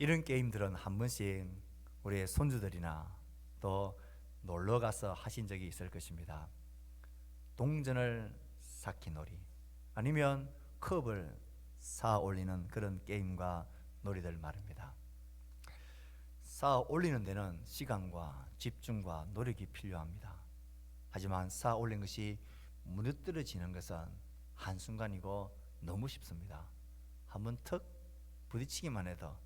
이런 게임들은 한 번씩 우리의 손주들이나 또 놀러 가서 하신 적이 있을 것입니다. 동전을 쌓기 놀이, 아니면 컵을 쌓아 올리는 그런 게임과 놀이들 말입니다. 쌓아 올리는 데는 시간과 집중과 노력이 필요합니다. 하지만 쌓아 올린 것이 무너뜨려지는 것은 한순간이고 너무 쉽습니다. 한번 턱 부딪히기만 해도,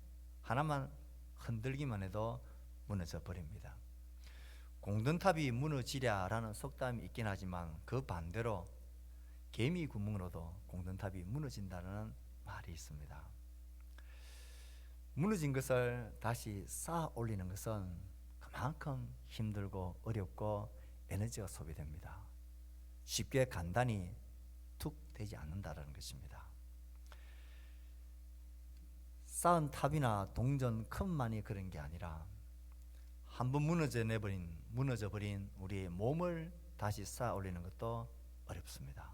하나만 흔들기만 해도 무너져 버립니다. 공든탑이 무너지랴라는 속담이 있긴 하지만 그 반대로 개미 구멍으로도 공든탑이 무너진다는 말이 있습니다. 무너진 것을 다시 쌓아 올리는 것은 그만큼 힘들고 어렵고 에너지가 소비됩니다. 쉽게 간단히 툭 되지 않는다는 것입니다. 쌓은 탑이나 동전 컵만이 그런 게 아니라 한번 무너져 버린 우리의 몸을 다시 쌓아 올리는 것도 어렵습니다.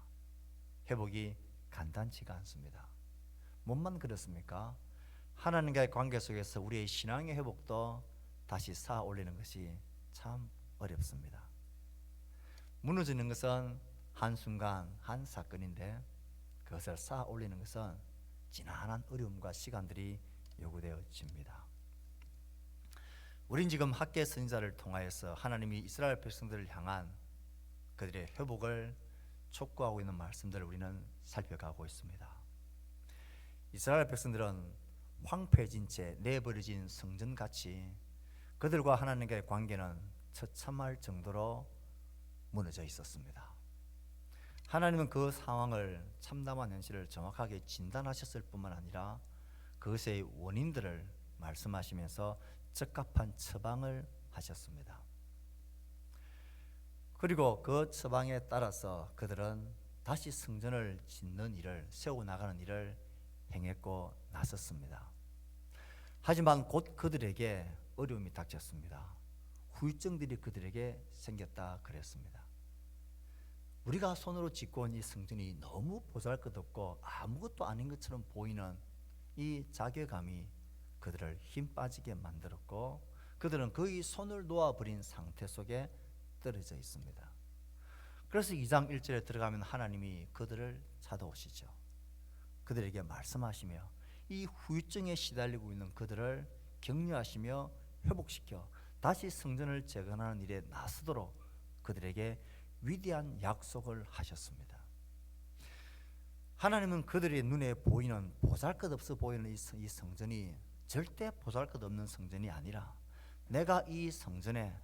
회복이 간단치가 않습니다. 몸만 그렇습니까? 하나님과의 관계 속에서 우리의 신앙의 회복도 다시 쌓아 올리는 것이 참 어렵습니다. 무너지는 것은 한순간 한 사건인데, 그것을 쌓아 올리는 것은 지난한 어려움과 시간들이 요구되어집니다. 우린 지금 학계 선지자를 통하여서 하나님이 이스라엘 백성들을 향한 그들의 회복을 촉구하고 있는 말씀들을 우리는 살펴가고 있습니다. 이스라엘 백성들은 황폐해진 채 내버려진 성전같이 그들과 하나님과의 관계는 처참할 정도로 무너져 있었습니다. 하나님은 그 상황을, 참담한 현실을 정확하게 진단하셨을 뿐만 아니라 그것의 원인들을 말씀하시면서 적합한 처방을 하셨습니다. 그리고 그 처방에 따라서 그들은 다시 성전을 짓는 일을, 세워나가는 일을 행했고 나섰습니다. 하지만 곧 그들에게 어려움이 닥쳤습니다. 후유증들이 그들에게 생겼다 그랬습니다. 우리가 손으로 짓고 온 이 성전이 너무 보잘것없고 아무것도 아닌 것처럼 보이는 이 자괴감이 그들을 힘 빠지게 만들었고, 그들은 거의 손을 놓아버린 상태 속에 떨어져 있습니다. 그래서 2장 1절에 들어가면 하나님이 그들을 찾아오시죠. 그들에게 말씀하시며 이 후유증에 시달리고 있는 그들을 격려하시며 회복시켜 다시 성전을 재건하는 일에 나서도록 그들에게 위대한 약속을 하셨습니다. 하나님은 그들의 눈에 보이는 보잘것없어 보이는 이 성전이 절대 보잘것없는 성전이 아니라 내가 이 성전에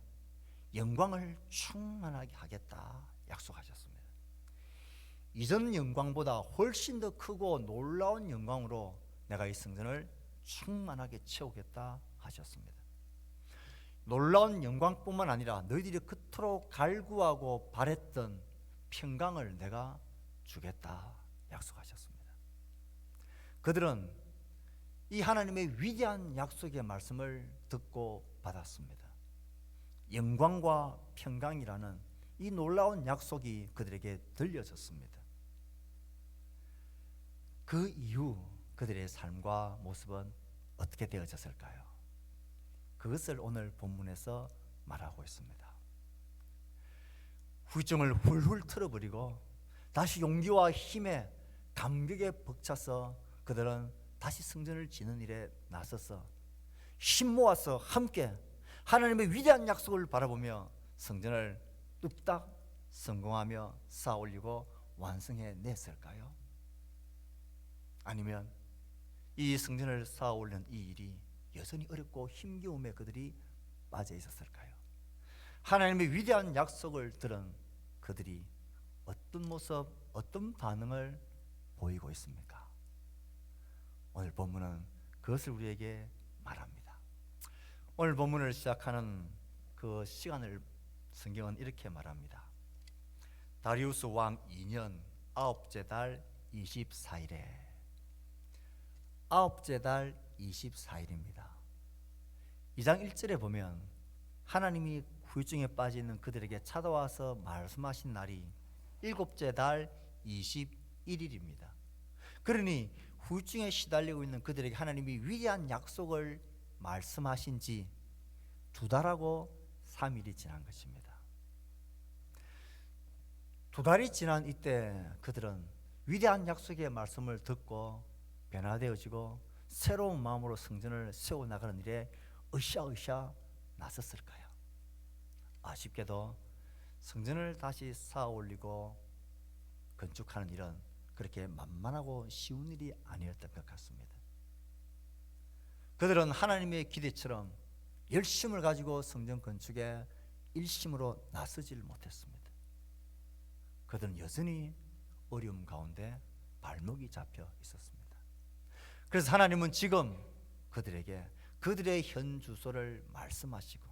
영광을 충만하게 하겠다 약속하셨습니다. 이전 영광보다 훨씬 더 크고 놀라운 영광으로 내가 이 성전을 충만하게 채우겠다 하셨습니다. 놀라운 영광뿐만 아니라 너희들이 그토록 갈구하고 바랬던 평강을 내가 주겠다 약속하셨습니다. 그들은 이 하나님의 위대한 약속의 말씀을 듣고 받았습니다. 영광과 평강이라는 이 놀라운 약속이 그들에게 들려졌습니다. 그 이후 그들의 삶과 모습은 어떻게 되어졌을까요? 그것을 오늘 본문에서 말하고 있습니다. 후유증을 훌훌 털어버리고 다시 용기와 힘에 감격에 벅차서 그들은 다시 성전을 짓는 일에 나서서 힘 모아서 함께 하나님의 위대한 약속을 바라보며 성전을 뚝딱 성공하며 쌓아 올리고 완성해 냈을까요? 아니면 이 성전을 쌓아 올린 이 일이 여전히 어렵고 힘겨움에 그들이 빠져 있었을까요? 하나님의 위대한 약속을 들은 그들이 어떤 모습, 어떤 반응을 보이고 있습니까? 오늘 본문은 그것을 우리에게 말합니다. 오늘 본문을 시작하는 그 시간을 성경은 이렇게 말합니다. 다리우스 왕 2년 9째 달 24일에, 9째 달 24일입니다. 2장 1절에 보면 하나님이 후유증에 빠지는 그들에게 찾아와서 말씀하신 날이 7째 달 21일입니다. 그러니 후유증에 시달리고 있는 그들에게 하나님이 위대한 약속을 말씀하신 지 2달하고 3일이 지난 것입니다. 2달이 지난 이때 그들은 위대한 약속의 말씀을 듣고 변화되어지고 새로운 마음으로 성전을 세워나가는 일에 으쌰으쌰 나섰을까요? 아쉽게도 성전을 다시 쌓아올리고 건축하는 일은 그렇게 만만하고 쉬운 일이 아니었던 것 같습니다. 그들은 하나님의 기대처럼 열심을 가지고 성전 건축에 일심으로 나서질 못했습니다. 그들은 여전히 어려움 가운데 발목이 잡혀 있었습니다. 그래서 하나님은 지금 그들에게 그들의 현 주소를 말씀하시고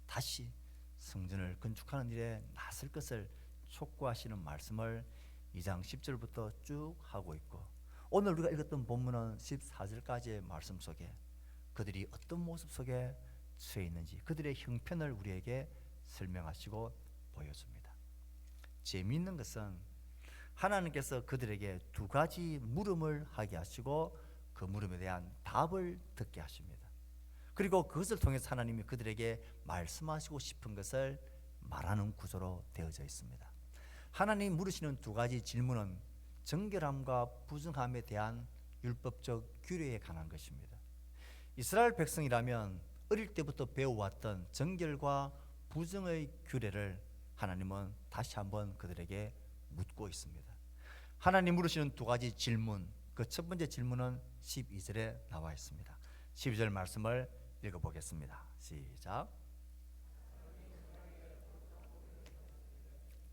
다시 성전을 건축하는 일에 나설 것을 촉구하시는 말씀을 2장 10절부터 쭉 하고 있고, 오늘 우리가 읽었던 본문은 14절까지의 말씀 속에 그들이 어떤 모습 속에 처해 있는지 그들의 형편을 우리에게 설명하시고 보여줍니다. 재미있는 것은 하나님께서 그들에게 2가지 물음을 하게 하시고 그 물음에 대한 답을 듣게 하십니다. 그리고 그것을 통해서 하나님이 그들에게 말씀하시고 싶은 것을 말하는 구조로 되어져 있습니다. 하나님이 물으시는 2가지 질문은 정결함과 부정함에 대한 율법적 규례에 관한 것입니다. 이스라엘 백성이라면 어릴 때부터 배워왔던 정결과 부정의 규례를 하나님은 다시 한번 그들에게 묻고 있습니다. 하나님 물으시는 2가지 질문, 그 첫 번째 질문은 12절에 나와 있습니다. 12절 말씀을 읽어보겠습니다. 시작.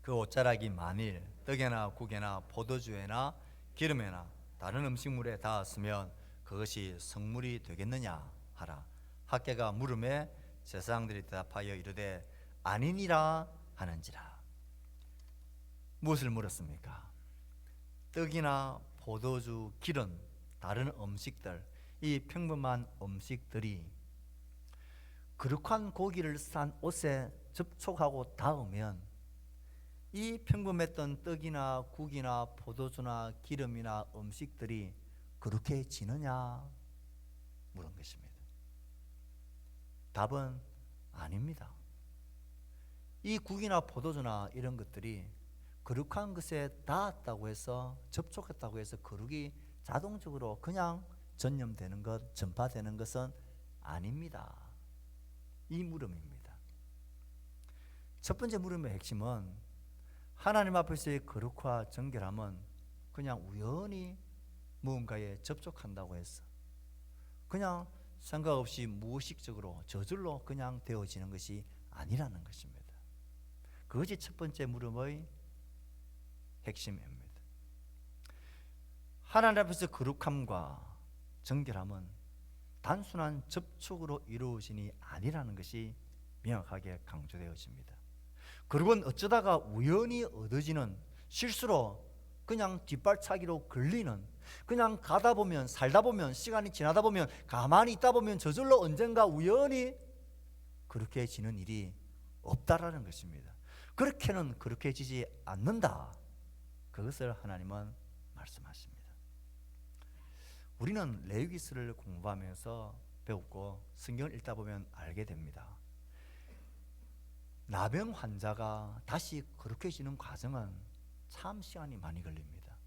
그 옷자락이 만일 떡에나 국에나 포도주에나 기름에나 다른 음식물에 닿았으면 그것이 성물이 되겠느냐 하라. 학개가 물음에 제사장들이 대답하여 이르되 아니니라 하는지라. 무엇을 물었습니까? 떡이나 포도주, 기름, 다른 음식들, 이 평범한 음식들이 거룩한 고기를 싼 옷에 접촉하고 닿으면 이 평범했던 떡이나 국이나 포도주나 기름이나 음식들이 거룩해지느냐 물은 것입니다. 답은 아닙니다. 이 국이나 포도주나 이런 것들이 거룩한 것에 닿았다고 해서, 접촉했다고 해서 거룩이 자동적으로 그냥 전염되는 것, 전파되는 것은 아닙니다. 이 물음입니다. 첫 번째 물음의 핵심은 하나님 앞에서의 거룩과 정결함은 그냥 우연히 무언가에 접촉한다고 해서 그냥 생각 없이 무의식적으로 저절로 그냥 되어지는 것이 아니라는 것입니다. 그것이 첫 번째 물음의 핵심입니다. 하나님 앞에서 거룩함과 정결함은 단순한 접촉으로 이루어진이 아니라는 것이 명확하게 강조되어집니다. 거룩은 어쩌다가 우연히 얻어지는, 실수로 그냥 뒷발차기로 걸리는, 그냥 가다 보면, 살다 보면, 시간이 지나다 보면, 가만히 있다 보면 저절로 언젠가 우연히 그렇게 지는 일이 없다라는 것입니다. 그렇게는 그렇게지지 않는다, 그것을 하나님은 말씀하십니다. 우리는 레위기서를 공부하면서 배웠고 성경을 읽다 보면 알게 됩니다. 나병 환자가 다시 거룩해지는 과정은 참 시간이 많이 걸립니다.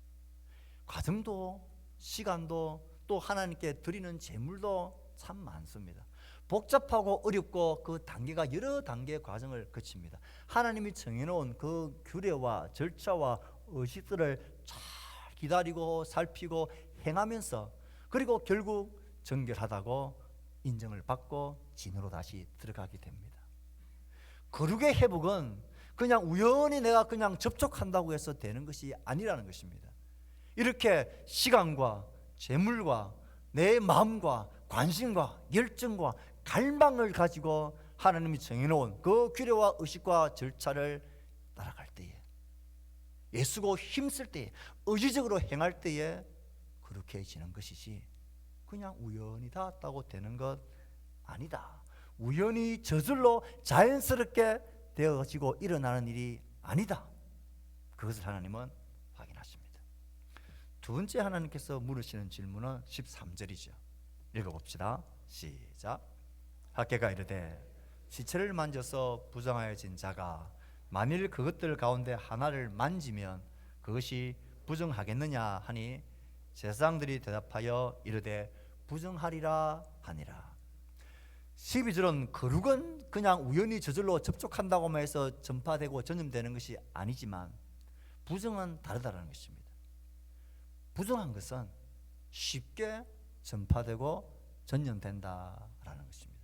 과정도 시간도 또 하나님께 드리는 제물도 참 많습니다. 복잡하고 어렵고 그 단계가 여러 단계의 과정을 거칩니다. 하나님이 정해놓은 그 규례와 절차와 의식들을 잘 기다리고 살피고 행하면서, 그리고 결국 정결하다고 인정을 받고 진으로 다시 들어가게 됩니다. 거룩의 회복은 그냥 우연히 내가 그냥 접촉한다고 해서 되는 것이 아니라는 것입니다. 이렇게 시간과 재물과 내 마음과 관심과 열정과 갈망을 가지고 하나님이 정해놓은 그 규례와 의식과 절차를 따라갈 때에, 애쓰고 힘쓸 때에, 의지적으로 행할 때에 거룩해지는 것이지 그냥 우연히 닿았다고 되는 것 아니다. 우연히 저절로 자연스럽게 되어지고 일어나는 일이 아니다. 그것을 하나님은 확인하십니다. 두 번째 하나님께서 물으시는 질문은 13절이죠. 읽어봅시다. 시작. 학개가 이르되 시체를 만져서 부정하여진 자가 만일 그것들 가운데 하나를 만지면 그것이 부정하겠느냐 하니 제사장들이 대답하여 이르되 부정하리라 하니라. 12절은 거룩은 그냥 우연히 저절로 접촉한다고만 해서 전파되고 전염되는 것이 아니지만 부정은 다르다는 것입니다. 부정한 것은 쉽게 전파되고 전염된다라는 것입니다.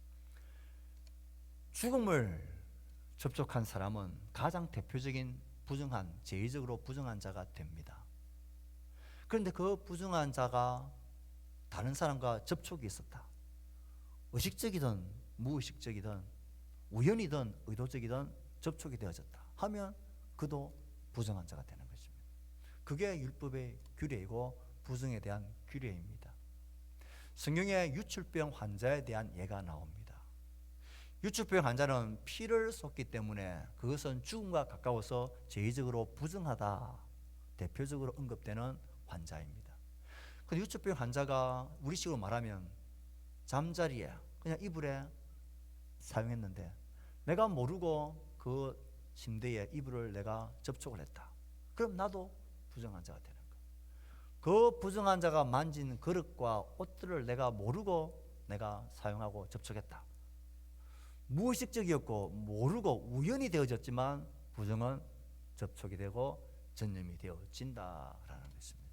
죽음을 접촉한 사람은 가장 대표적인 부정한, 제의적으로 부정한 자가 됩니다. 그런데 그 부정한 자가 다른 사람과 접촉이 있었다. 의식적이든 무의식적이든 우연이든 의도적이든 접촉이 되어졌다 하면 그도 부정한 자가 되는 것입니다. 그게 율법의 규례이고 부정에 대한 규례입니다. 성경에 유출병 환자에 대한 예가 나옵니다. 유출병 환자는 피를 쏟기 때문에 그것은 죽음과 가까워서 제의적으로 부정하다 대표적으로 언급되는 환자입니다. 그 유출병 환자가 우리식으로 말하면 잠자리에 그냥 이불에 사용했는데 내가 모르고 그 침대에 이불을 내가 접촉을 했다. 그럼 나도 부정한 자가 되는 거예요. 그 부정한 자가 만진 그릇과 옷들을 내가 모르고 내가 사용하고 접촉했다. 무의식적이었고 모르고 우연히 되어졌지만 부정은 접촉이 되고 전염이 되어진다라는 것입니다.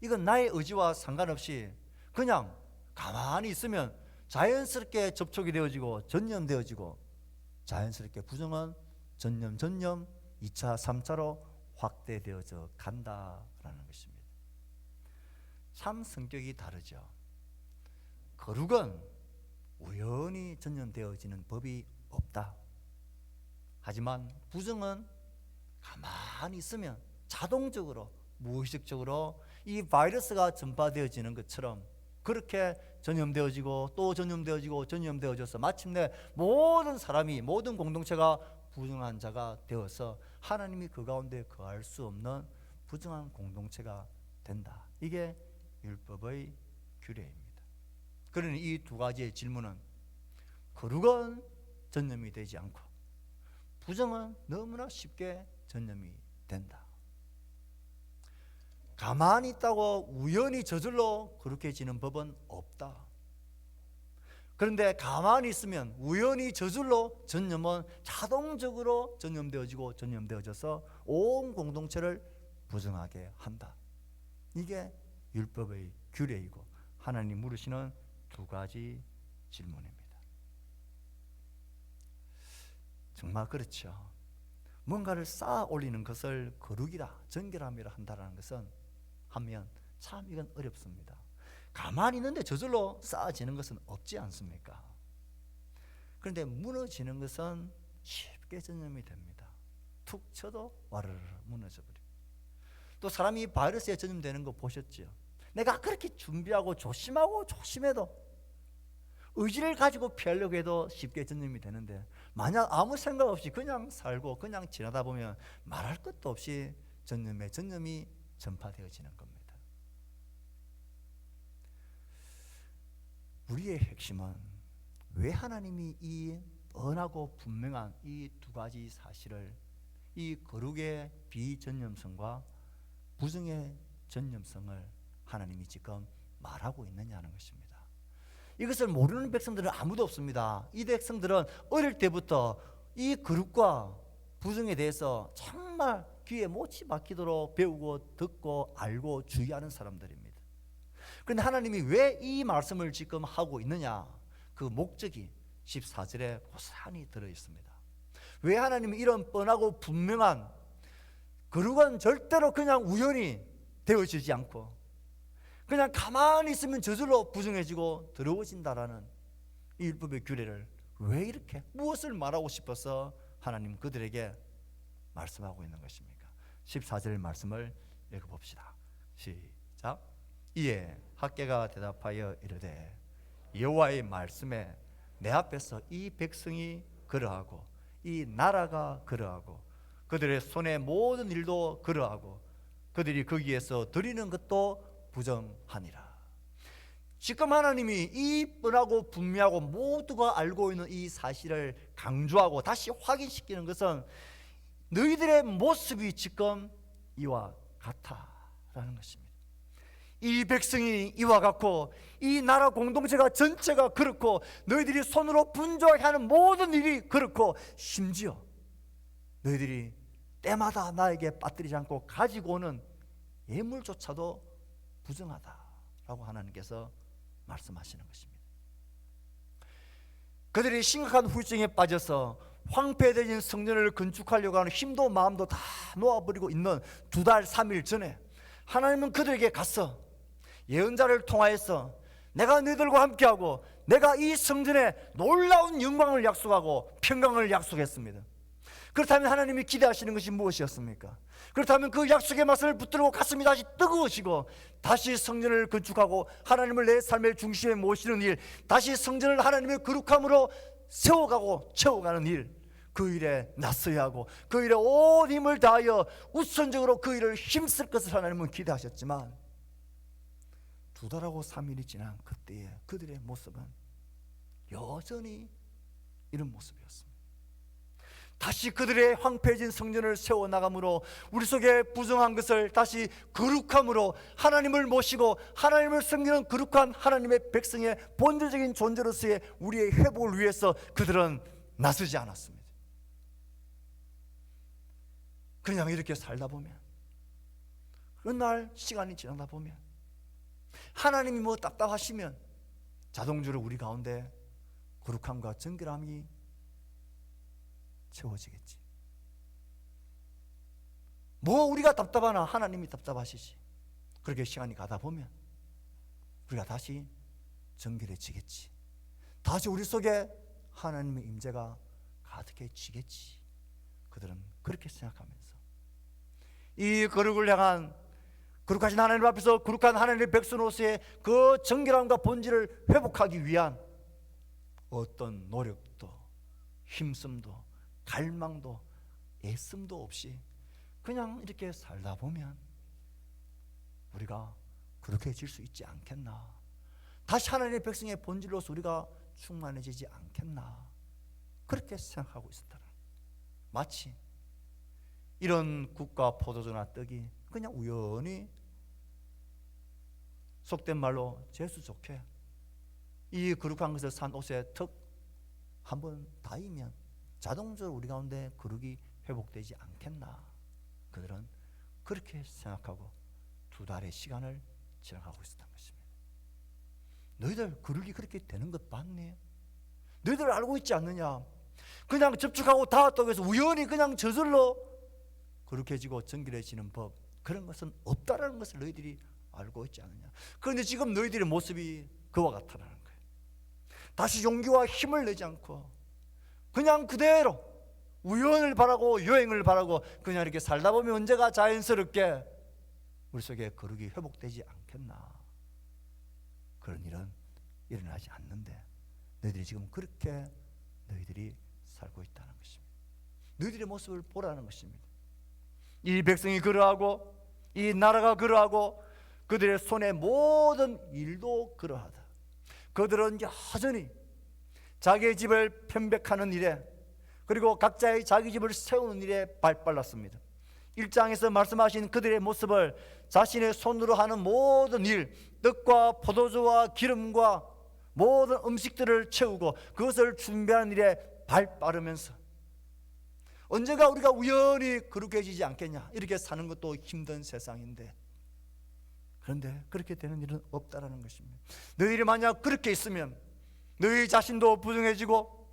이건 나의 의지와 상관없이 그냥 가만히 있으면 자연스럽게 접촉이 되어지고 전염되어지고 자연스럽게 부정은 전염 2차 3차로 확대되어져 간다라는 것입니다. 참 성격이 다르죠. 거룩은 우연히 전염되어지는 법이 없다. 하지만 부정은 가만히 있으면 자동적으로 무의식적으로 이 바이러스가 전파되어지는 것처럼 그렇게 전염되어지고 또 전염되어지고 전염되어져서 마침내 모든 사람이 모든 공동체가 부정한 자가 되어서 하나님이 그 가운데 거할 수 없는 부정한 공동체가 된다. 이게 율법의 규례입니다. 그러니 이 두 가지의 질문은 거룩은 전염이 되지 않고 부정은 너무나 쉽게 전염이 된다. 가만히 있다고 우연히 저절로 그렇게 지는 법은 없다. 그런데 가만히 있으면 우연히 저절로 전염은 자동적으로 전염되어지고 전염되어져서 온 공동체를 부정하게 한다. 이게 율법의 규례이고 하나님 물으시는 두 가지 질문입니다. 정말 그렇죠. 뭔가를 쌓아 올리는 것을 거룩이라 정결함이라 한다는 것은 하면 참 이건 어렵습니다. 가만히 있는데 저절로 쌓아지는 것은 없지 않습니까? 그런데 무너지는 것은 쉽게 전염이 됩니다. 툭 쳐도 와르르 무너져 버립니다. 또 사람이 바이러스에 전염되는 거 보셨죠? 내가 그렇게 준비하고 조심해도 의지를 가지고 피하려고 해도 쉽게 전염이 되는데 만약 아무 생각 없이 그냥 살고 그냥 지나다 보면 말할 것도 없이 전염이 전파되어지는 겁니다. 우리의 핵심은 왜 하나님이 이 뻔하고 분명한 이 두 가지 사실을 이 거룩의 비전염성과 부정의 전염성을 하나님이 지금 말하고 있느냐는 것입니다. 이것을 모르는 백성들은 아무도 없습니다. 이 백성들은 어릴 때부터 이 거룩과 부정에 대해서 정말 귀에 못이 박히도록 배우고 듣고 알고 주의하는 사람들입니다. 그런데 하나님이 왜 이 말씀을 지금 하고 있느냐? 그 목적이 14절에 고스란히 들어있습니다. 왜 하나님이 이런 뻔하고 분명한 거룩은 절대로 그냥 우연히 되어지지 않고 그냥 가만히 있으면 저절로 부정해지고 더러워진다라는 이 율법의 규례를 왜 이렇게 무엇을 말하고 싶어서 하나님 그들에게 말씀하고 있는 것입니까? 14절 말씀을 읽어봅시다. 시작. 이에 학개가 대답하여 이르되 여호와의 말씀에 내 앞에서 이 백성이 그러하고 이 나라가 그러하고 그들의 손의 모든 일도 그러하고 그들이 거기에서 드리는 것도 부정하니라. 지금 하나님이 이 뻔하고 분명하고 모두가 알고 있는 이 사실을 강조하고 다시 확인시키는 것은 너희들의 모습이 지금 이와 같다라는 것입니다. 이 백성이 이와 같고 이 나라 공동체가 전체가 그렇고 너희들이 손으로 분주하게 하는 모든 일이 그렇고 심지어 너희들이 때마다 나에게 빠뜨리지 않고 가지고 오는 예물조차도 부정하다라고 하나님께서 말씀하시는 것입니다. 그들이 심각한 후유증에 빠져서 황폐해진 성전을 건축하려고 하는 힘도 마음도 다 놓아버리고 있는 2달 3일 전에 하나님은 그들에게 가서 예언자를 통하여서 내가 너희들과 함께하고 내가 이 성전에 놀라운 영광을 약속하고 평강을 약속했습니다. 그렇다면 하나님이 기대하시는 것이 무엇이었습니까? 그렇다면 그 약속의 말씀을 붙들고 가슴이 다시 뜨거워지고 다시 성전을 건축하고 하나님을 내 삶의 중심에 모시는 일, 다시 성전을 하나님의 거룩함으로 세워가고 채워가는 일, 그 일에 나서야 하고 그 일에 온 힘을 다하여 우선적으로 그 일을 힘쓸 것을 하나님은 기대하셨지만 2달하고 3일이 지난 그때의 그들의 모습은 여전히 이런 모습이었습니다. 다시 그들의 황폐해진 성전을 세워나감으로 우리 속에 부정한 것을 다시 거룩함으로 하나님을 모시고 하나님을 섬기는 거룩한 하나님의 백성의 본질적인 존재로서의 우리의 회복을 위해서 그들은 나서지 않았습니다. 그냥 이렇게 살다 보면 어느 날 시간이 지나다 보면 하나님이 뭐 답답하시면 자동적으로 우리 가운데 거룩함과 정결함이 채워지겠지. 뭐 우리가 답답하나 하나님이 답답하시지. 그렇게 시간이 가다 보면 우리가 다시 정결해지겠지. 다시 우리 속에 하나님의 임재가 가득해지겠지. 그들은 그렇게 생각하면서 이 거룩을 향한 거룩하신 하나님 앞에서 거룩한 하나님의 백성으로서의 그 정결함과 본질을 회복하기 위한 어떤 노력도 힘씀도 갈망도 애씀도 없이 그냥 이렇게 살다 보면 우리가 거룩해질 수 있지 않겠나, 다시 하나님의 백성의 본질로서 우리가 충만해지지 않겠나, 그렇게 생각하고 있었다. 마치 이런 국과 포도주나 떡이 그냥 우연히 속된 말로 재수 좋게 이 거룩한 것을 산 옷에 턱 한번 닿으면 자동적으로 우리 가운데 거룩이 회복되지 않겠나. 그들은 그렇게 생각하고 2달의 시간을 지나가고 있었던 것입니다. 너희들 거룩이 그렇게 되는 것 봤니? 너희들 알고 있지 않느냐? 그냥 접촉하고 닿았다고 해서 우연히 그냥 저절로 거룩해지고 정결해지는 법, 그런 것은 없다라는 것을 너희들이 알고 있지 않느냐? 그런데 지금 너희들의 모습이 그와 같다라는 거예요. 다시 용기와 힘을 내지 않고 그냥 그대로 우연을 바라고 여행을 바라고 그냥 이렇게 살다 보면 언제가 자연스럽게 우리 속에 거룩이 회복되지 않겠나. 그런 일은 일어나지 않는데 너희들이 지금 그렇게 너희들이 살고 있다는 것입니다. 너희들의 모습을 보라는 것입니다. 이 백성이 그러하고 이 나라가 그러하고 그들의 손의 모든 일도 그러하다. 그들은 여전히 자기의 집을 편백하는 일에, 그리고 각자의 자기 집을 세우는 일에 발빨랐습니다. 1장에서 말씀하신 그들의 모습을 자신의 손으로 하는 모든 일, 떡과 포도주와 기름과 모든 음식들을 채우고 그것을 준비하는 일에 발빠르면서, 언제가 우리가 우연히 거룩해지지 않겠냐, 이렇게 사는 것도 힘든 세상인데, 그런데 그렇게 되는 일은 없다라는 것입니다. 너희들이 만약 그렇게 있으면 너희 자신도 부정해지고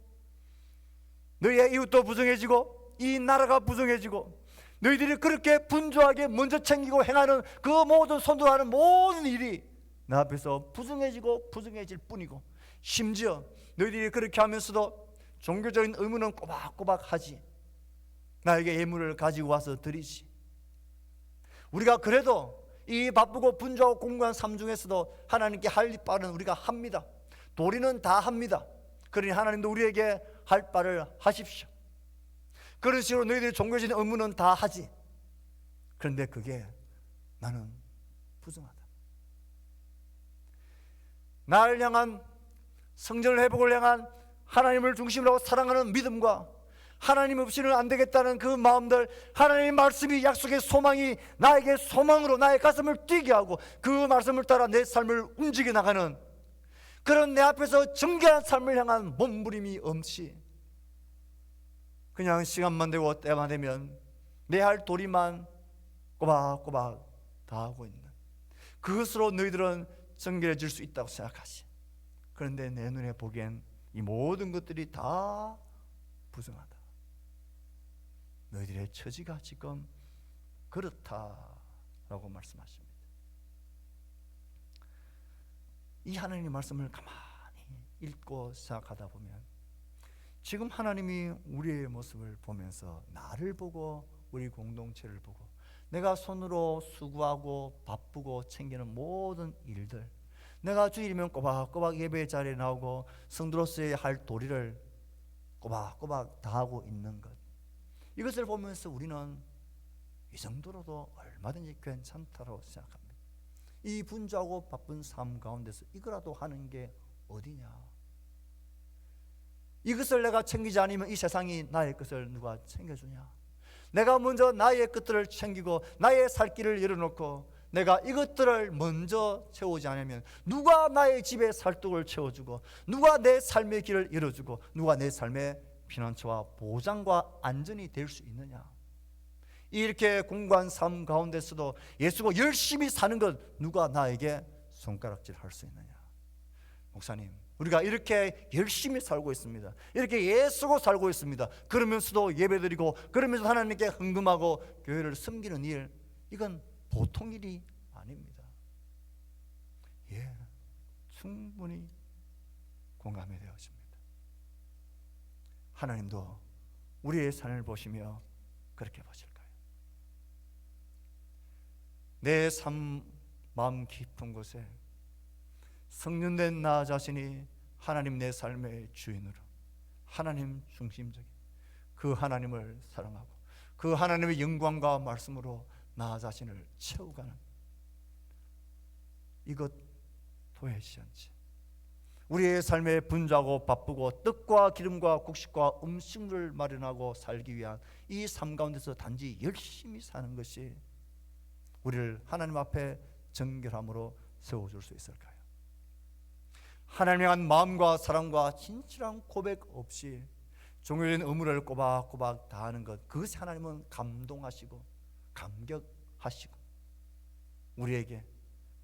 너희의 이웃도 부정해지고 이 나라가 부정해지고, 너희들이 그렇게 분주하게 먼저 챙기고 행하는 그 모든 손으로 하는 모든 일이 나 앞에서 부정해지고 부정해질 뿐이고, 심지어 너희들이 그렇게 하면서도 종교적인 의무는 꼬박꼬박 하지, 나에게 예물을 가지고 와서 드리지. 우리가 그래도 이 바쁘고 분주하고 공고한 삶 중에서도 하나님께 할 바는 우리가 합니다. 도리는 다 합니다. 그러니 하나님도 우리에게 할 바를 하십시오. 그런 식으로 너희들이 종교적인 의무는 다 하지. 그런데 그게 나는 부정하다. 나를 향한 성전을 회복을 향한 하나님을 중심으로 사랑하는 믿음과 하나님 없이는 안 되겠다는 그 마음들, 하나님의 말씀이 약속의 소망이 나에게 소망으로 나의 가슴을 뛰게 하고 그 말씀을 따라 내 삶을 움직여 나가는 그런 내 앞에서 정결한 삶을 향한 몸부림이 없이 그냥 시간만 되고 때만 되면 내 할 도리만 꼬박꼬박 다 하고 있는 그것으로 너희들은 정결해질 수 있다고 생각하시. 그런데 내 눈에 보기엔 이 모든 것들이 다 부정하다. 너희들의 처지가 지금 그렇다라고 말씀하십니다. 이 하나님의 말씀을 가만히 읽고 생각하다 보면 지금 하나님이 우리의 모습을 보면서 나를 보고 우리 공동체를 보고 내가 손으로 수고하고 바쁘고 챙기는 모든 일들, 내가 주일이면 꼬박꼬박 예배 자리에 나오고 성도로서의 할 도리를 꼬박꼬박 다 하고 있는 것, 이것을 보면서 우리는 이 정도로도 얼마든지 괜찮다고 생각합니다. 이 분주하고 바쁜 삶 가운데서 이거라도 하는 게 어디냐? 이것을 내가 챙기지 않으면 이 세상이 나의 것을 누가 챙겨주냐? 내가 먼저 나의 것들을 챙기고 나의 살 길을 열어놓고 내가 이것들을 먼저 채우지 않으면 누가 나의 집에 살뚝을 채워주고 누가 내 삶의 길을 열어주고 누가 내 삶의 피난처와 보장과 안전이 될 수 있느냐? 이렇게 공고한 삶 가운데서도 예수가 열심히 사는 것 누가 나에게 손가락질 할 수 있느냐? 목사님, 우리가 이렇게 열심히 살고 있습니다. 이렇게 예수고 살고 있습니다. 그러면서도 예배드리고 그러면서 하나님께 헌금하고 교회를 섬기는 일, 이건 보통 일이 아닙니다. 예, 충분히 공감이 되어집니다. 하나님도 우리의 삶을 보시며 그렇게 보실까요? 내 삶 마음 깊은 곳에 성년된 나 자신이 하나님 내 삶의 주인으로 하나님 중심적인 그 하나님을 사랑하고 그 하나님의 영광과 말씀으로 나 자신을 채워가는 이것 도외시 않지. 우리의 삶에 분주하고 바쁘고 떡과 기름과 곡식과 음식물을 마련하고 살기 위한 이 삶 가운데서 단지 열심히 사는 것이 우리를 하나님 앞에 정결함으로 세워줄 수 있을까요? 하나님에 대한 마음과 사랑과 진실한 고백 없이 종교적인 의무를 꼬박꼬박 다하는 것, 그것이 하나님은 감동하시고 감격하시고 우리에게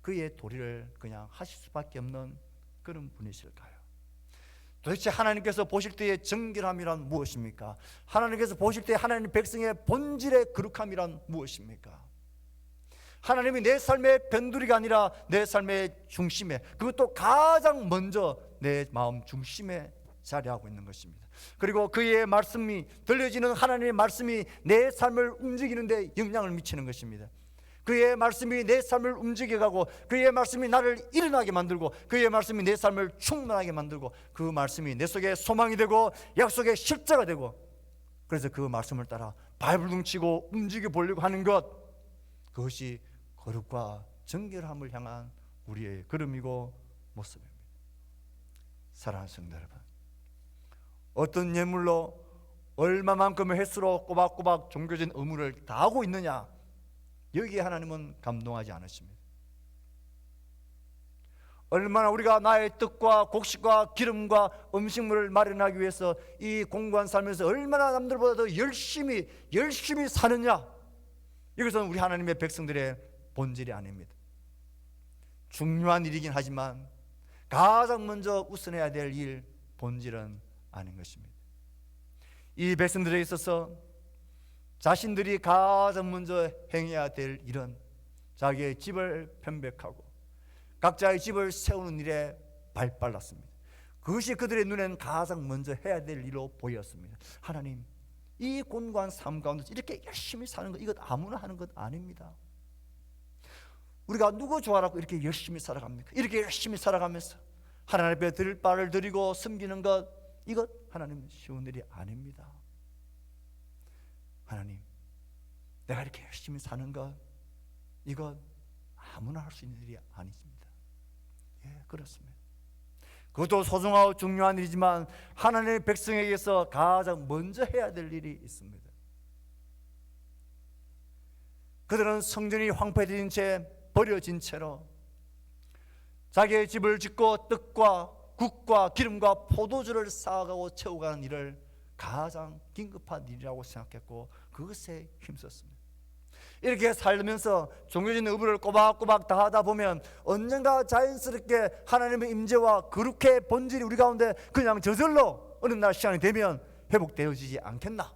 그의 도리를 그냥 하실 수밖에 없는 그런 분이실까요? 도대체 하나님께서 보실 때의 정결함이란 무엇입니까? 하나님께서 보실 때 하나님 백성의 본질의 거룩함이란 무엇입니까? 하나님이 내 삶의 변두리가 아니라 내 삶의 중심에, 그것도 가장 먼저 내 마음 중심에 자리하고 있는 것입니다. 그리고 그의 말씀이 들려지는 하나님의 말씀이 내 삶을 움직이는데 영향을 미치는 것입니다. 그의 말씀이 내 삶을 움직여가고 그의 말씀이 나를 일어나게 만들고 그의 말씀이 내 삶을 충만하게 만들고 그 말씀이 내 속에 소망이 되고 약속의 실제가 되고, 그래서 그 말씀을 따라 발버둥 치고 움직여 보려고 하는 것, 그것이 거룩과 정결함을 향한 우리의 걸음이고 모습입니다. 사랑하는 성도 여러분, 어떤 예물로 얼마만큼의 횟수로 꼬박꼬박 종교적인 의무를 다하고 있느냐, 여기에 하나님은 감동하지 않으십니다. 얼마나 우리가 나의 떡과 곡식과 기름과 음식물을 마련하기 위해서 이 공고한 삶에서 얼마나 남들보다 더 열심히 사느냐, 이것은 우리 하나님의 백성들의 본질이 아닙니다. 중요한 일이긴 하지만 가장 먼저 우선해야 될 일, 본질은 아닌 것입니다. 이 백성들에 있어서 자신들이 가장 먼저 행해야 될 일은 자기의 집을 편백하고 각자의 집을 세우는 일에 발빨랐습니다. 그것이 그들의 눈에는 가장 먼저 해야 될 일로 보였습니다. 하나님, 이 곤고한 삶 가운데서 이렇게 열심히 사는 것, 이것 아무나 하는 것 아닙니다. 우리가 누구 좋아라고 이렇게 열심히 살아갑니까? 이렇게 열심히 살아가면서 하나님 앞에 드릴 바를 드리고 섬기는 것, 이것 하나님 쉬운 일이 아닙니다. 하나님, 내가 이렇게 열심히 사는 것, 이것 아무나 할 수 있는 일이 아니십니다. 예, 그렇습니다. 그것도 소중하고 중요한 일이지만 하나님의 백성에게서 가장 먼저 해야 될 일이 있습니다. 그들은 성전이 황폐해진 채 버려진 채로 자기의 집을 짓고 떡과 국과 기름과 포도주를 쌓아가고 채워가는 일을 가장 긴급한 일이라고 생각했고 그것에 힘썼습니다. 이렇게 살면서 종교적인 의무를 꼬박꼬박 다 하다 보면 언젠가 자연스럽게 하나님의 임재와 거룩의 본질이 우리 가운데 그냥 저절로 어느 날 시간이 되면 회복되어지지 않겠나.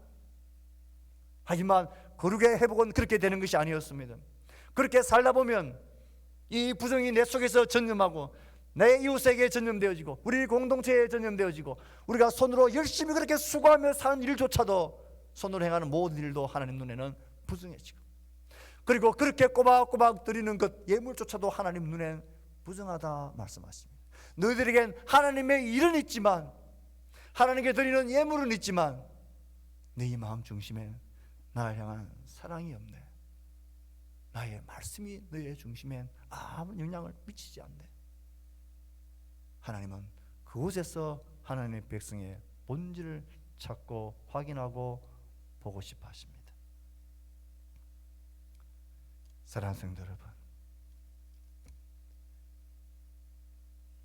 하지만 거룩의 회복은 그렇게 되는 것이 아니었습니다. 그렇게 살다 보면 이 부정이 내 속에서 전염하고 내 이웃에게 전염되어지고 우리 공동체에 전염되어지고 우리가 손으로 열심히 그렇게 수고하며 사는 일조차도 손으로 행하는 모든 일도 하나님 눈에는 부정해지고, 그리고 그렇게 꼬박꼬박 드리는 것 예물조차도 하나님 눈엔 부정하다 말씀하십니다. 너희들에겐 하나님의 일은 있지만, 하나님께 드리는 예물은 있지만 너희 마음 중심에 나를 향한 사랑이 없네. 나의 말씀이 너희의 중심엔 아무 영향을 미치지 않네. 하나님은 그곳에서 하나님의 백성의 본질을 찾고 확인하고 보고 싶어 하십니다. 사랑하는 성도 여러분,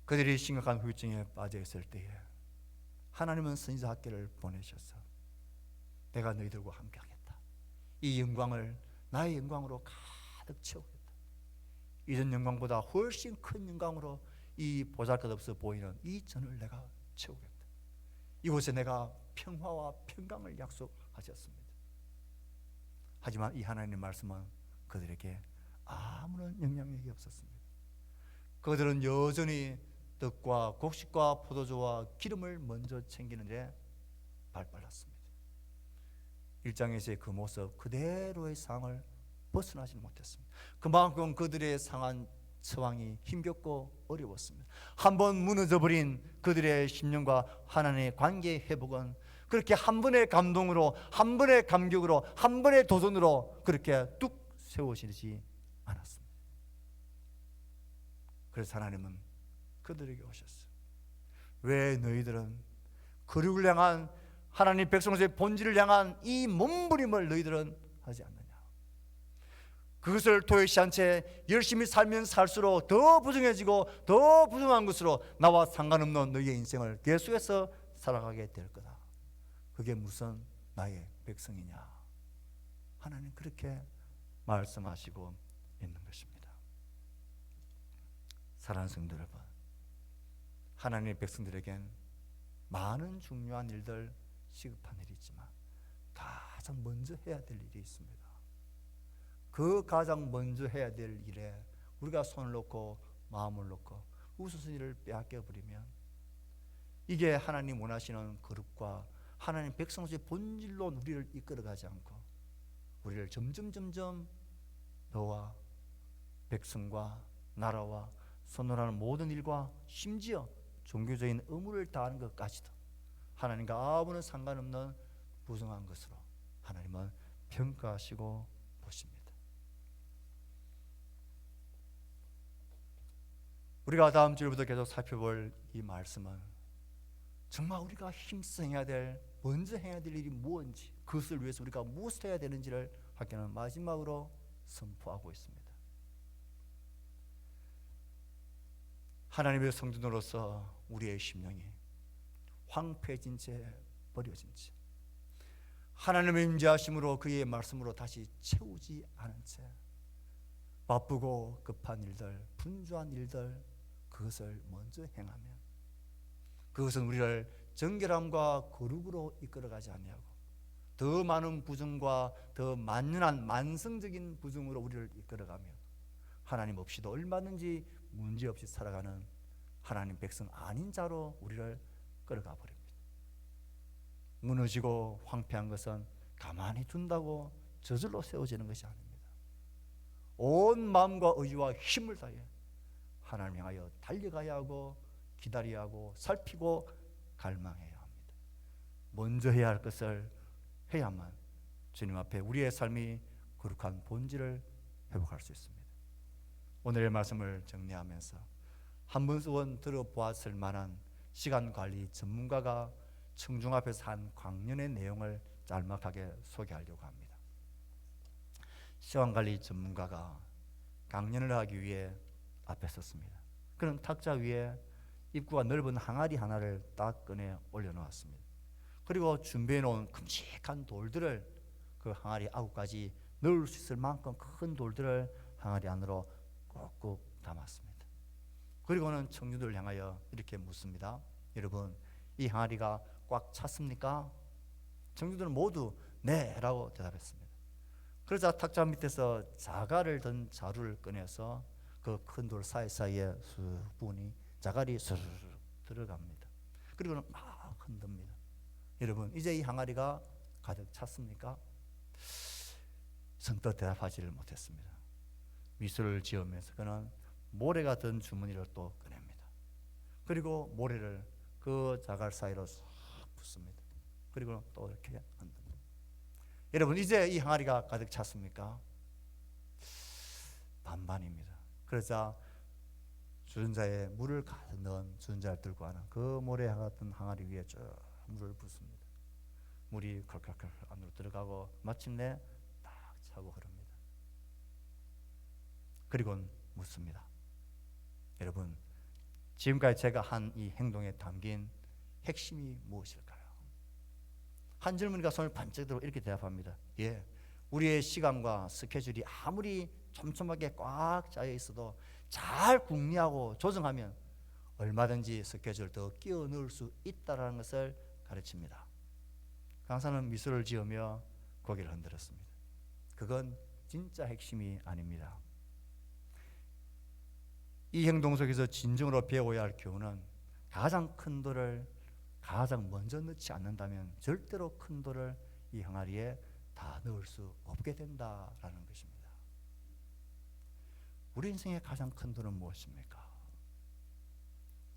그들이 심각한 후유증에 빠져 있을 때에 하나님은 선지자 학개를 보내셔서 내가 너희들과 함께 하겠다. 이 영광을 나의 영광으로 가득 채우겠다. 이전 영광보다 훨씬 큰 영광으로 이 보잘것없어 보이는 이 전을 내가 채우겠다. 이곳에 내가 평화와 평강을 약속하셨습니다. 하지만 이 하나님의 말씀은 그들에게 아무런 영향력이 없었습니다. 그들은 여전히 떡과 곡식과 포도주와 기름을 먼저 챙기는 데 발빨랐습니다. 1장에서의 그 모습 그대로의 상을 벗어나지 못했습니다. 그만큼 그들의 상한 처왕이 힘겹고 어려웠습니다. 한번 무너져버린 그들의 심령과 하나님의 관계의 회복은 그렇게 한 번의 감동으로, 한 번의 감격으로, 한 번의 도전으로 그렇게 뚝 세워지지 않았습니다. 그래서 하나님은 그들에게 오셨어요. 왜 너희들은 거룩을 향한 하나님 백성으로서의 본질을 향한 이 몸부림을 너희들은 하지 않느냐. 그것을 토요시한 채 열심히 살면 살수록 더 부정해지고 더 부정한 것으로 나와 상관없는 너희의 인생을 계속해서 살아가게 될 거다. 그게 무슨 나의 백성이냐. 하나님 그렇게 말씀하시고 있는 것입니다. 사랑하는 성도 여러분, 하나님의 백성들에겐 많은 중요한 일들, 시급한 일이 있지만 가장 먼저 해야 될 일이 있습니다. 그 가장 먼저 해야 될 일에 우리가 손을 놓고 마음을 놓고 우선순위를 빼앗겨 버리면 이게 하나님 원하시는 거룩과 하나님 백성의 본질로 우리를 이끌어가지 않고 우리를 점점 너와 백성과 나라와 선언하는 모든 일과 심지어 종교적인 의무를 다하는 것까지도 하나님과 아무런 상관없는 부정한 것으로 하나님은 평가하시고 보십니다. 우리가 다음 주부터 계속 살펴볼 이 말씀은 정말 우리가 힘써 행해야 될, 먼저 행해야 될 일이 무엇인지, 그것을 위해서 우리가 무엇을 해야 되는지를 학교는 마지막으로 선포하고 있습니다. 하나님의 성도로서 우리의 심령이 황폐해진 채 버려진 채 하나님의 임재하심으로 그의 말씀으로 다시 채우지 않은 채 바쁘고 급한 일들, 분주한 일들, 그것을 먼저 행하면 그것은 우리를 정결함과 거룩으로 이끌어가지 아니하고 더 많은 부정과 더 만연한 만성적인 부정으로 우리를 이끌어가며 하나님 없이도 얼마든지 문제없이 살아가는 하나님 백성 아닌 자로 우리를 끌어가 버립니다. 무너지고 황폐한 것은 가만히 둔다고 저절로 세워지는 것이 아닙니다. 온 마음과 의지와 힘을 다해 하나님 향하여 달려가야 하고 기다려야 하고 살피고 갈망해야 합니다. 먼저 해야 할 것을 해야만 주님 앞에 우리의 삶이 거룩한 본질을 회복할 수 있습니다. 오늘의 말씀을 정리하면서 한 번쯤은 들어보았을 만한 시간관리 전문가가 청중 앞에서 한 강연의 내용을 짤막하게 소개하려고 합니다. 시간관리 전문가가 강연을 하기 위해 앞에 섰습니다. 그는 탁자 위에 입구가 넓은 항아리 하나를 딱 꺼내 올려놓았습니다. 그리고 준비해놓은 큼직한 돌들을 그 항아리 아구까지 넣을 수 있을 만큼 큰 돌들을 항아리 안으로 꾹꾹 담았습니다. 그리고는 청중들을 향하여 이렇게 묻습니다. 여러분, 이 항아리가 꽉 찼습니까? 청중들은 모두 네 라고 대답했습니다. 그러자 탁자 밑에서 자갈을 든 자루를 꺼내서 그 큰 돌 사이사이에 쑥 부으니 자갈이 스르르 들어갑니다. 그리고는 막 흔듭니다. 여러분, 이제 이 항아리가 가득 찼습니까? 선뜻 대답하지를 못했습니다. 미소를 지으면서 그는 모래가 든 주머니를 또 꺼냅니다. 그리고 모래를 그 자갈 사이로 싹 붓습니다. 그리고 또 이렇게 흔듭니다. 여러분, 이제 이 항아리가 가득 찼습니까? 반반입니다. 그러자 주전자에 물을 가득 넣은 주전자를 들고 하는 그 모래 같은 항아리 위에 쭉 물을 붓습니다. 물이 컬컬컬 안으로 들어가고 마침내 딱 차고 흐릅니다. 그리고는 묻습니다. 여러분, 지금까지 제가 한 이 행동에 담긴 핵심이 무엇일까요? 한 젊은이가 손을 반짝 들고 이렇게 대답합니다. 예, 우리의 시간과 스케줄이 아무리 촘촘하게 꽉 짜여 있어도 잘 궁리하고 조정하면 얼마든지 스케줄을 더 끼워 넣을 수 있다는 것을 가르칩니다. 강사는 미소를 지으며 고개를 흔들었습니다. 그건 진짜 핵심이 아닙니다. 이 행동 속에서 진정으로 배워야 할 교훈은 가장 큰 돌을 가장 먼저 넣지 않는다면 절대로 큰 돌을 이 항아리에 다 넣을 수 없게 된다라는 것입니다. 우리 인생의 가장 큰 돌은 무엇입니까?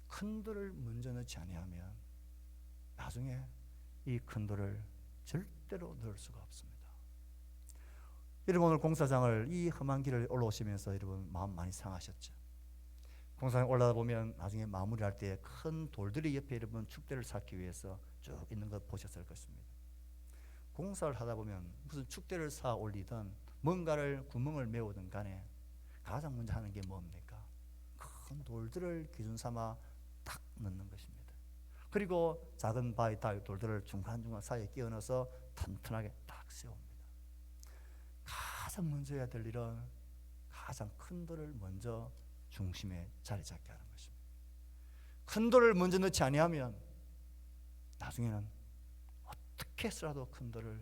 큰 돌을 먼저 넣지 아니하면 나중에 이 큰 돌을 절대로 넣을 수가 없습니다. 여러분, 오늘 공사장을 이 험한 길을 올라오시면서 여러분 마음 많이 상하셨죠? 공사장 올라다 보면 나중에 마무리할 때 큰 돌들이 옆에 여러분 축대를 쌓기 위해서 쭉 있는 것 보셨을 것입니다. 공사를 하다 보면 무슨 축대를 쌓아 올리든 뭔가를 구멍을 메우든 간에 가장 먼저 하는 게 뭡니까? 큰 돌들을 기준 삼아 딱 넣는 것입니다. 그리고 작은 바위 돌들을 중간중간 사이에 끼워 넣어서 튼튼하게 딱 세웁니다. 가장 먼저 해야 될 일은 가장 큰 돌을 먼저 중심에 자리 잡게 하는 것입니다. 큰 돌을 먼저 넣지 아니하면 나중에는 어떻게 해서라도 큰 돌을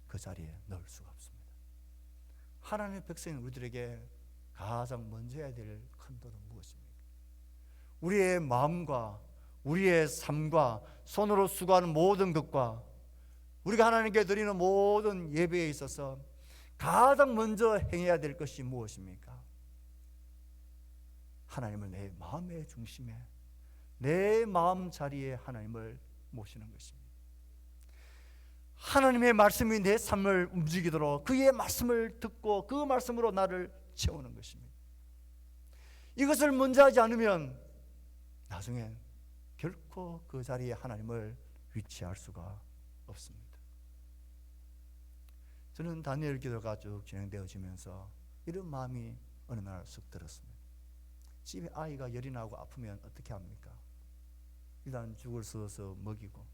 그 자리에 넣을 수가 없습니다. 하나님의 백성인 우리들에게 가장 먼저 해야 될 큰 돌은 무엇입니까? 우리의 마음과 우리의 삶과 손으로 수고하는 모든 것과 우리가 하나님께 드리는 모든 예배에 있어서 가장 먼저 행해야 될 것이 무엇입니까? 하나님을 내 마음의 중심에, 내 마음 자리에 하나님을 모시는 것입니다. 하나님의 말씀이 내 삶을 움직이도록 그의 말씀을 듣고 그 말씀으로 나를 채우는 것입니다. 이것을 먼저 하지 않으면 나중에 결코 그 자리에 하나님을 위치할 수가 없습니다. 저는 다니엘 기도가 쭉 진행되어지면서 이런 마음이 어느 날 쑥 들었습니다. 집에 아이가 열이 나고 아프면 어떻게 합니까? 일단 죽을 쑤어서 먹이고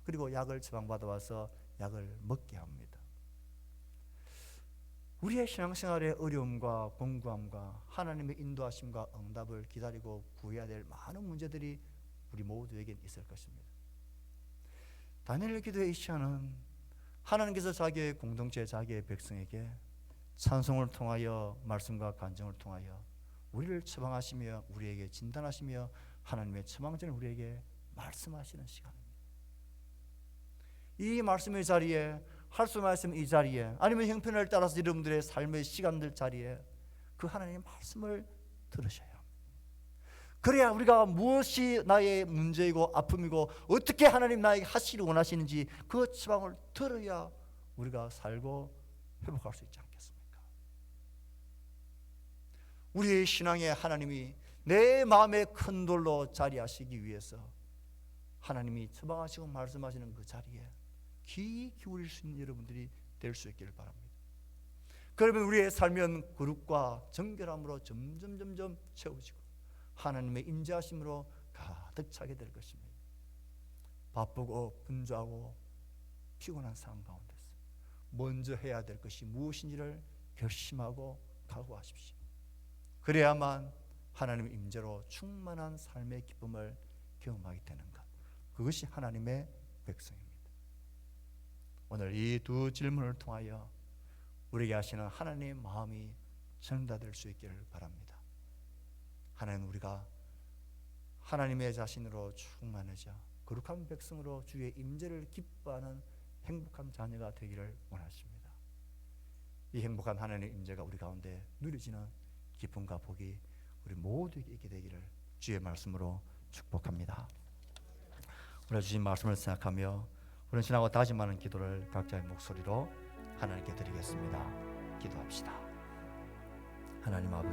그리고 약을 처방받아 와서 약을 먹게 합니다. 우리의 신앙생활의 어려움과 공고함과 하나님의 인도하심과 응답을 기다리고 구해야 될 많은 문제들이 우리 모두에게 있을 것입니다. 다니엘 기도의 이 시간은 하나님께서 자기의 공동체, 자기의 백성에게 찬송을 통하여 말씀과 간증을 통하여 우리를 처방하시며 우리에게 진단하시며 하나님의 처방전을 우리에게 말씀하시는 시간입니다. 이 말씀의 자리에, 할 수 말씀 이 자리에, 아니면 형편을 따라서 여러분들의 삶의 시간들 자리에 그 하나님의 말씀을 들으셔야 합니다. 그래야 우리가 무엇이 나의 문제이고 아픔이고 어떻게 하나님 나에게 하시기를 원하시는지 그 처방을 들어야 우리가 살고 회복할 수 있지 않겠습니까? 우리의 신앙에 하나님이 내 마음의 큰 돌로 자리하시기 위해서 하나님이 처방하시고 말씀하시는 그 자리에 귀 기울일 수 있는 여러분들이 될 수 있기를 바랍니다. 그러면 우리의 삶은 거룩과 정결함으로 점점 채워지고 하나님의 인자하심으로 가득 차게 될 것입니다. 바쁘고 분주하고 피곤한 상황 가운데서 먼저 해야 될 것이 무엇인지를 결심하고 각오하십시오. 그래야만 하나님의 임재로 충만한 삶의 기쁨을 경험하게 되는 것, 그것이 하나님의 백성입니다. 오늘 이 두 질문을 통하여 우리에게 하시는 하나님의 마음이 전달될 수 있기를 바랍니다. 하나님, 우리가 하나님의 자신으로 충만해져 거룩한 백성으로 주의 임재를 기뻐하는 행복한 자녀가 되기를 원하십니다. 이 행복한 하나님의 임재가 우리 가운데 누려지는 기쁨과 복이 우리 모두에게 있게 되기를 주의 말씀으로 축복합니다. 우리가 주신 말씀을 생각하며 우리는 신하고 다짐하는 기도를 각자의 목소리로 하나님께 드리겠습니다. 기도합시다. 하나님 아버지,